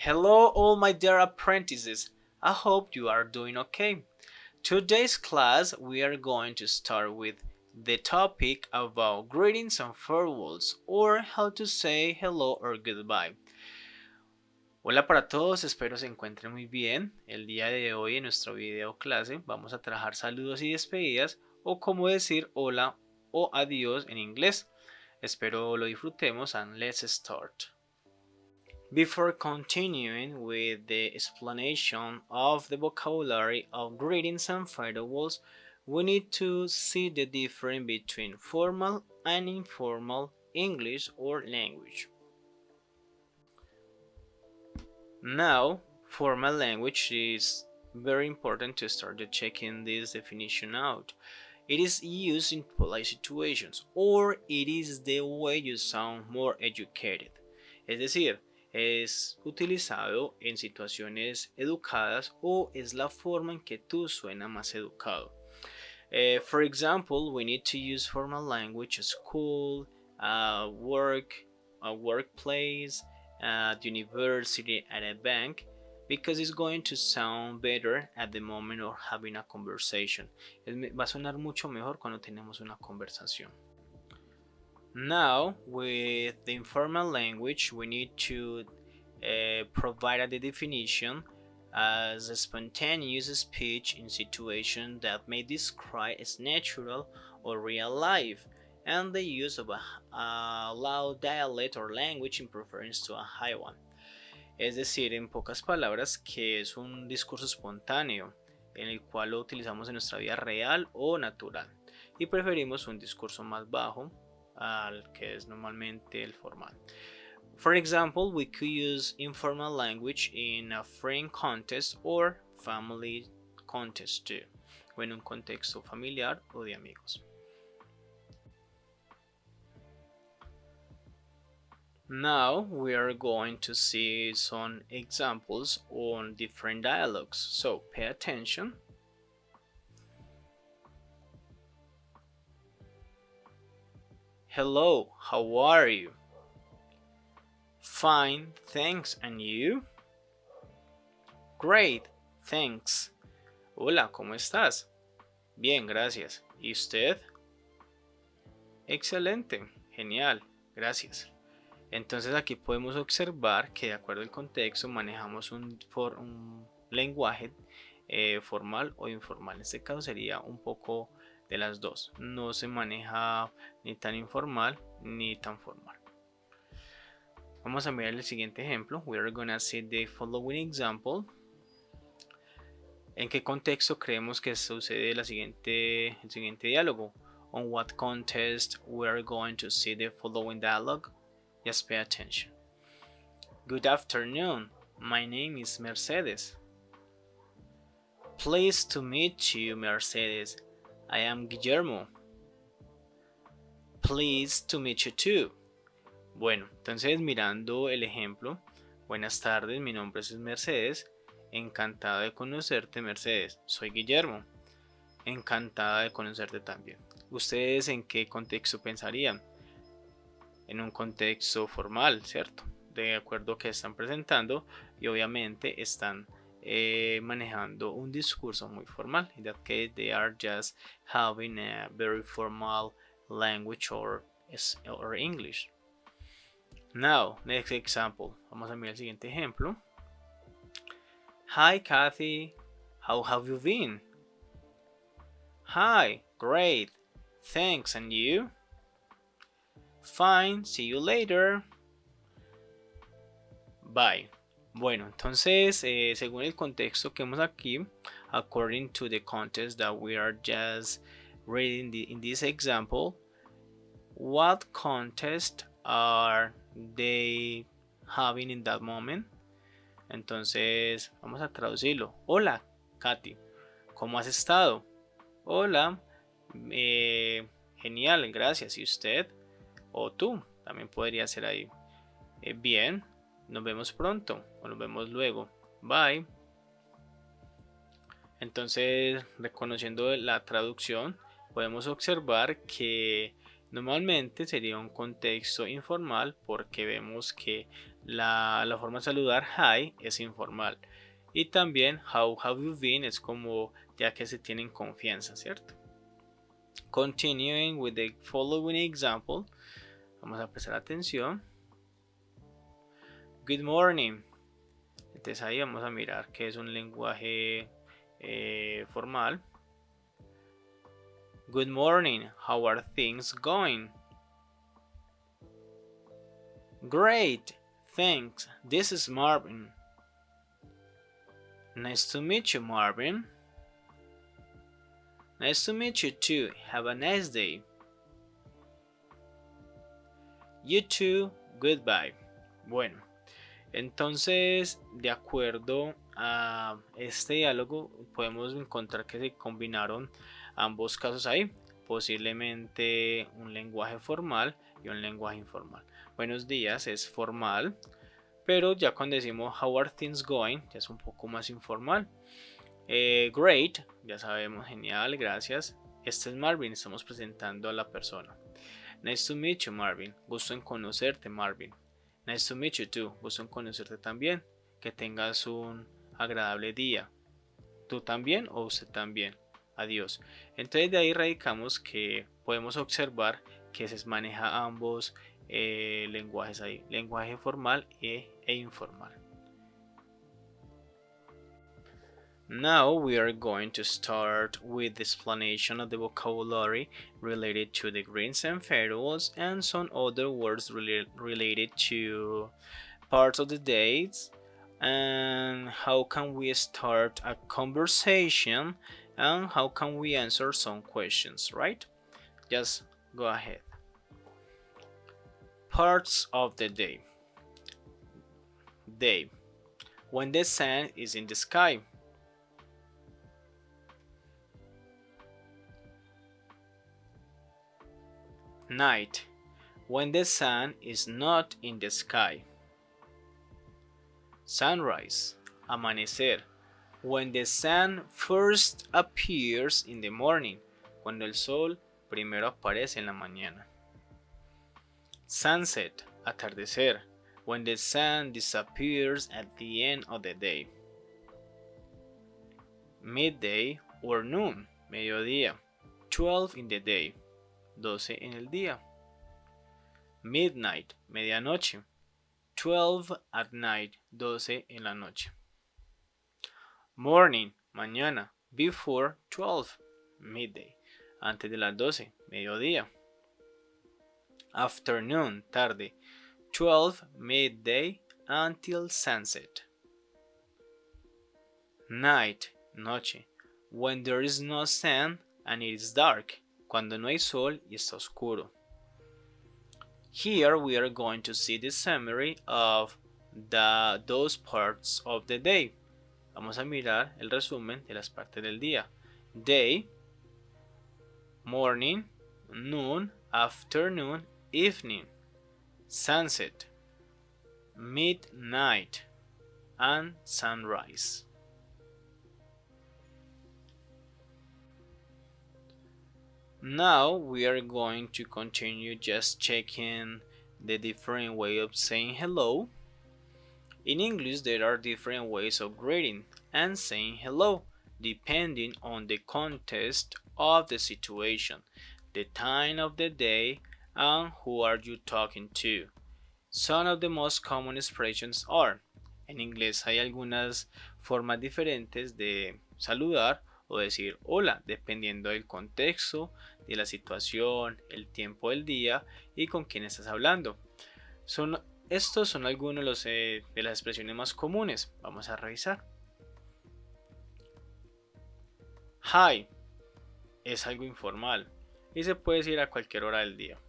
Hello, all my dear apprentices. I hope you are doing okay. Today's class, we are going to start with the topic about greetings and farewells, or how to say hello or goodbye. Hola para todos, espero se encuentren muy bien. El día de hoy en nuestro video clase vamos a trabajar saludos y despedidas, o cómo decir hola o adiós en inglés. Espero lo disfrutemos and let's start. Before continuing with the explanation of the vocabulary of greetings and farewells, we need to see the difference between formal and informal English or language. Now, formal language is very important to start checking this definition out. It is used in polite situations, or it is the way you sound more educated. Es decir, es utilizado en situaciones educadas o es la forma en que tú suenas más educado. For example, we need to use formal language at school, work, a workplace, at university, at a bank, because it's going to sound better at the moment of having a conversation. Va a sonar mucho mejor cuando tenemos una conversación. Now, with the informal language, we need to provide the definition as a spontaneous speech in situations that may describe as natural or real life, and the use of a loud dialect or language in preference to a high one. Es decir, en pocas palabras, que es un discurso espontáneo, en el cual lo utilizamos en nuestra vida real o natural, y preferimos un discurso más bajo al que es normalmente el formal. For example, we could use informal language in a friend context or family context too, o en un contexto familiar o de amigos. Now we are going to see some examples on different dialogues, so pay attention. Hello, how are you? Fine, thanks, and you? Great, thanks. Hola, ¿cómo estás? Bien, gracias. ¿Y usted? Excelente, genial, gracias. Entonces aquí podemos observar que de acuerdo al contexto manejamos un lenguaje formal o informal. En este caso sería un poco de las dos. No se maneja ni tan informal ni tan formal. Vamos a mirar el siguiente ejemplo. We are going to see the following example. ¿En qué contexto creemos que sucede el siguiente diálogo? On what context we are going to see the following dialogue? Just pay attention. Good afternoon. My name is Mercedes. Pleased to meet you, Mercedes. I am Guillermo. Pleased to meet you too. Bueno, entonces mirando el ejemplo. Buenas tardes, mi nombre es Mercedes. Encantado de conocerte, Mercedes. Soy Guillermo. Encantada de conocerte también. ¿Ustedes en qué contexto pensarían? En un contexto formal, ¿cierto? De acuerdo a que están presentando y obviamente están manejando un discurso muy formal. In that case, they are just having a very formal language or English. Now, next example. Vamos a mirar el siguiente ejemplo. Hi, Kathy. How have you been? Hi, great. Thanks, and you? Fine, see you later. Bye. Bueno, entonces, según el contexto que vemos aquí, according to the context that we are just reading in this example, what context are they having in that moment? Entonces, vamos a traducirlo. Hola, Katy, ¿cómo has estado? Hola, genial, gracias. ¿Y usted? O tú, también podría ser ahí. Bien, nos vemos pronto o nos vemos luego. Bye. Entonces, reconociendo la traducción, podemos observar que Normalmente sería un contexto informal porque vemos que la forma de saludar hi es informal. Y también how have you been es como ya que se tienen confianza, ¿cierto? Continuing with the following example, vamos a prestar atención. Good morning. Entonces ahí vamos a mirar que es un lenguaje formal. Good morning, how are things going? Great, thanks. This is Marvin. Nice to meet you, Marvin. Nice to meet you too. Have a nice day. You too. Goodbye. Bueno, entonces, de acuerdo a este diálogo, podemos encontrar que se combinaron ambos casos ahí. Posiblemente un lenguaje formal y un lenguaje informal. Buenos días es formal, pero ya cuando decimos how are things going, ya es un poco más informal. Great, ya sabemos, genial, gracias. Este es Marvin, estamos presentando a la persona. Nice to meet you, Marvin. Gusto en conocerte, Marvin. Nice to meet you too. Gusto en conocerte también. Que tengas un agradable día. ¿Tú también o usted también? Adiós. Entonces de ahí radicamos que podemos observar que se maneja ambos lenguajes ahí. Lenguaje formal e informal. Now we are going to start with the explanation of the vocabulary related to the greens and ferrules and some other words related to parts of the days and how can we start a conversation and how can we answer some questions, right? Just go ahead. Parts of the day. Day. When the sun is in the sky. Night, when the sun is not in the sky. Sunrise, amanecer, when the sun first appears in the morning, cuando el sol primero aparece en la mañana. Sunset, atardecer, when the sun disappears at the end of the day. Midday or noon, mediodía, 12 in the day. 12 en el día. Midnight, medianoche. 12 at night, 12 en la noche. Morning, mañana. Before 12, midday. Antes de las 12, mediodía. Afternoon, tarde. 12, midday until sunset. Night, noche. When there is no sun and it is dark. Cuando no hay sol y está oscuro. Here we are going to see the summary of those parts of the day. Vamos a mirar el resumen de las partes del día. Day, morning, noon, afternoon, evening, sunset, midnight, and sunrise. Now we are going to continue just checking the different way of saying hello. In English there are different ways of greeting and saying hello depending on the context of the situation, the time of the day, and who are you talking to. Some of the most common expressions are, en inglés hay algunas formas diferentes de saludar o decir hola, dependiendo del contexto, de la situación, el tiempo del día y con quién estás hablando. Estos son algunos de las expresiones más comunes. Vamos a revisar. Hi es algo informal y se puede decir a cualquier hora del día.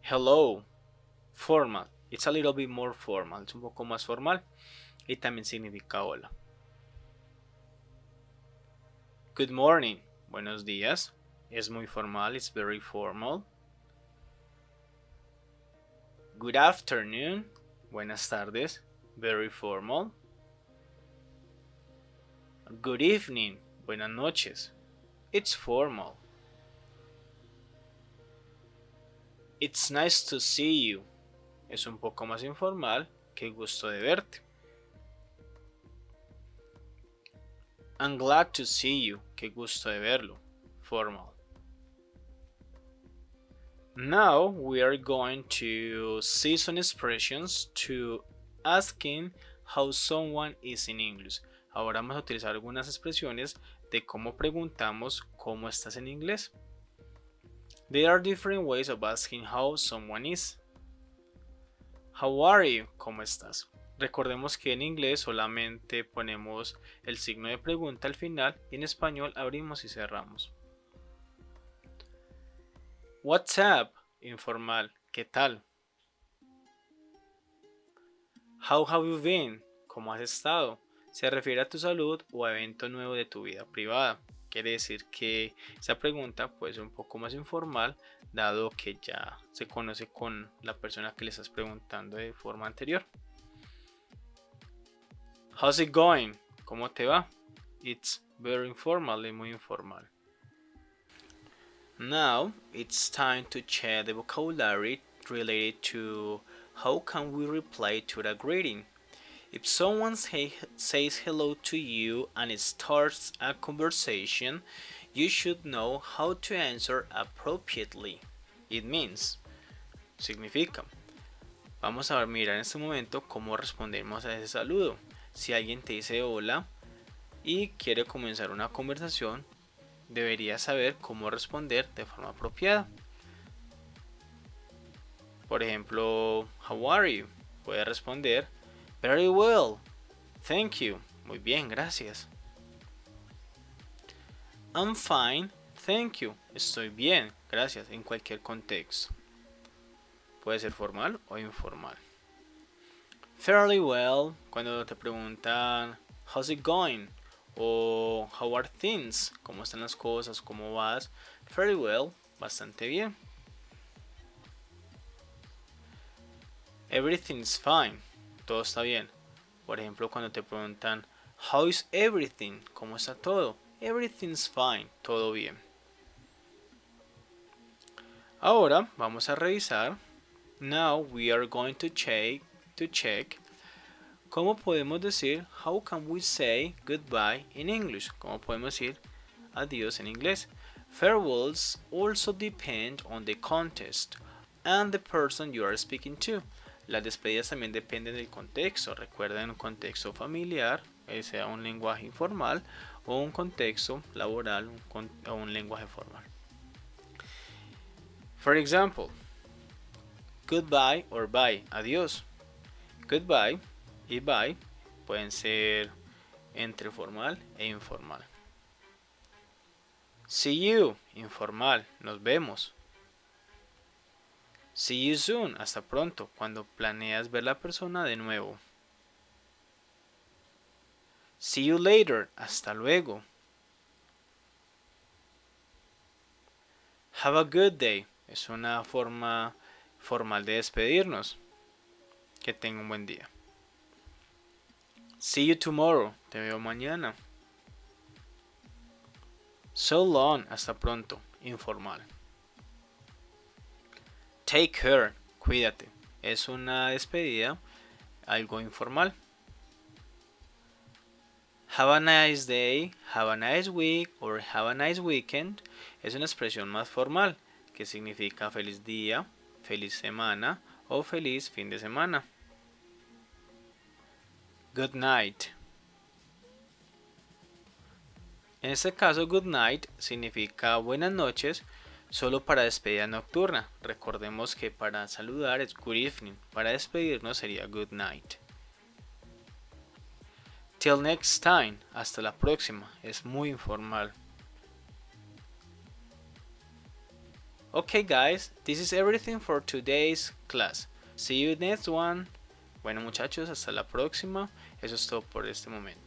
Hello, formal. It's a little bit more formal. Es un poco más formal y también significa hola. Good morning. Buenos días. Es muy formal. It's very formal. Good afternoon. Buenas tardes. Very formal. Good evening. Buenas noches. It's formal. It's nice to see you. Es un poco más informal que gusto de verte. I'm glad to see you. Qué gusto de verlo. Formal. Now we are going to see some expressions to asking how someone is in English. Ahora vamos a utilizar algunas expresiones de cómo preguntamos cómo estás en inglés. There are different ways of asking how someone is. How are you? ¿Cómo estás? Recordemos que en inglés solamente ponemos el signo de pregunta al final y en español abrimos y cerramos. What's up? Informal. ¿Qué tal? How have you been? ¿Cómo has estado? Se refiere a tu salud o a evento nuevo de tu vida privada. Quiere decir que esa pregunta puede ser un poco más informal, dado que ya se conoce con la persona que le estás preguntando de forma anterior. How's it going? ¿Cómo te va? It's very informal, es muy informal. Now it's time to check the vocabulary related to how can we reply to the greeting. If someone says hello to you and it starts a conversation, you should know how to answer appropriately. It means, significa. Vamos a mirar en este momento cómo respondemos a ese saludo. Si alguien te dice hola y quiere comenzar una conversación, deberías saber cómo responder de forma apropiada. Por ejemplo, how are you? Puedes responder very well, thank you. Muy bien, gracias. I'm fine, thank you. Estoy bien, gracias, en cualquier contexto. Puede ser formal o informal. Fairly well, cuando te preguntan how's it going o how are things, cómo están las cosas, cómo vas. Fairly well, bastante bien. Everything's fine, todo está bien. Por ejemplo, cuando te preguntan how is everything, cómo está todo. Everything's fine, todo bien. Ahora vamos a revisar. Now we are going to check cómo podemos decir how can we say goodbye in English. Cómo podemos decir adiós en inglés. Farewells also depend on the context and the person you are speaking to. Las despedidas también dependen del contexto. Recuerden un contexto familiar, sea un lenguaje informal, o un contexto laboral o un lenguaje formal. For example, goodbye or bye, adiós. Goodbye y bye pueden ser entre formal e informal. See you, informal, nos vemos. See you soon, hasta pronto, cuando planeas ver la persona de nuevo. See you later, hasta luego. Have a good day, es una forma formal de despedirnos. Que tenga un buen día. See you tomorrow, te veo mañana. So long, hasta pronto, informal. Take care, cuídate, es una despedida, algo informal. Have a nice day, have a nice week or have a nice weekend es una expresión más formal que significa feliz día, feliz semana o feliz fin de semana. Good night. En este caso, good night significa buenas noches solo para despedida nocturna. Recordemos que para saludar es good evening, para despedirnos sería good night. Till next time, hasta la próxima, es muy informal. Okay guys, this is everything for today's class. See you next one. Bueno muchachos, hasta la próxima. Eso es todo por este momento.